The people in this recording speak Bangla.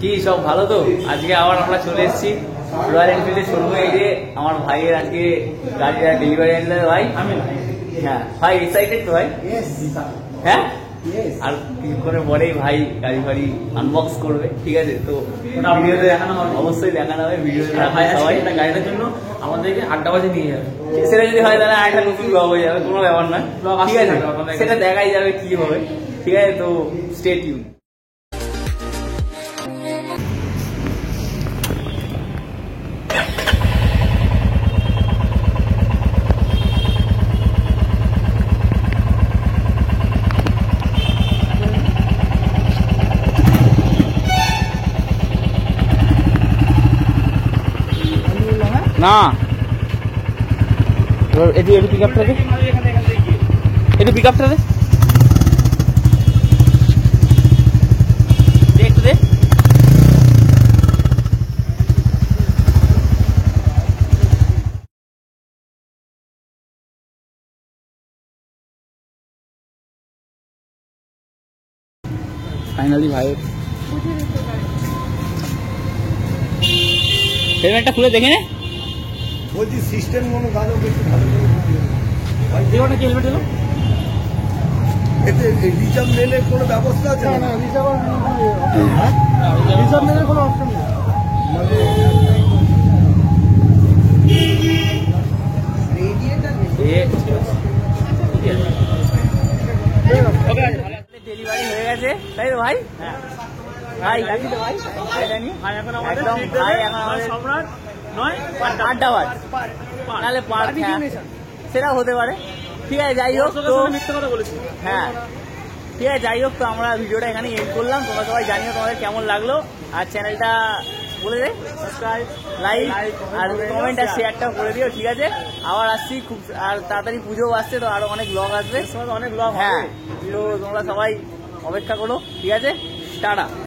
কি সব ভালো তো? আজকে আবার আমরা চলে এসেছি রয়্যাল এনফিল্ডের শোরুমে। এই যে আমার ভাইয়ের আজকে গাড়িটা ডেলিভারি আনলে ভাই। হ্যাঁ ভাই, এক্সাইটেড তো ভাই? হ্যাঁ, আর কিছুক্ষণের পরেই ভাই গাড়ি ফাড়ি আনবক্স করবে, ঠিক আছে? তো ভিডিওতে দেখানো হবে, অবশ্যই দেখানো হবে। ভিডিওতে দেখায় সবাই গাড়িটার জন্য আমাদেরকে আড্ডাবাজি নিয়ে যাবে। সেটা যদি হয় তাহলে একটা নতুন ব্লগ হয়ে যাবে, কোনো ব্যাপার নয়, ঠিক আছে? সেটা দেখাই যাবে কি হবে, ঠিক আছে? তো স্টে টিউন। না এটু একটু পিক আপটা দে, একটু পিক আপটা দে, একটু দে। ফাইনালি ভাই হেলমেটটা খুলে দেখে নে। বলছি সিস্টেম কোনো গানও বেশি ভালো দেখো না কি হেলমেট হলো। এতে রিজার্ভ মেলের কোনো ব্যবস্থা আছে? না, রিজার্ভ মেলের কোনো অপশন নেই। ডেলিভারি হয়ে গেছে, তাই তো ভাই? ভাই একদম ভাই, এখন আমাদের সম্রাট নয় আড্ডাবাজ, নাহলে পার্ক, সেটাও হতে পারে। ঠিক আছে, যাই হোক তো মিথ্যে কথা বলেছি। হ্যাঁ ঠিক আছে, যাই হোক তো আমরা ভিডিওটা এখানে এন্ড করলাম। তোমরা সবাই জানিও তোমাদের কেমন লাগলো, আর চ্যানেলটা বলে দে সাবস্ক্রাইব, লাইক আর কমেন্ট আর শেয়ারটাও করে দিও, ঠিক আছে? আবার আসছি খুব, আর তাড়াতাড়ি পুজোও আসছে, তো আরো অনেক ব্লগ আসবে, অনেক ব্লগ। হ্যাঁ, তো তোমরা সবাই অপেক্ষা করো, ঠিক আছে? টাটা।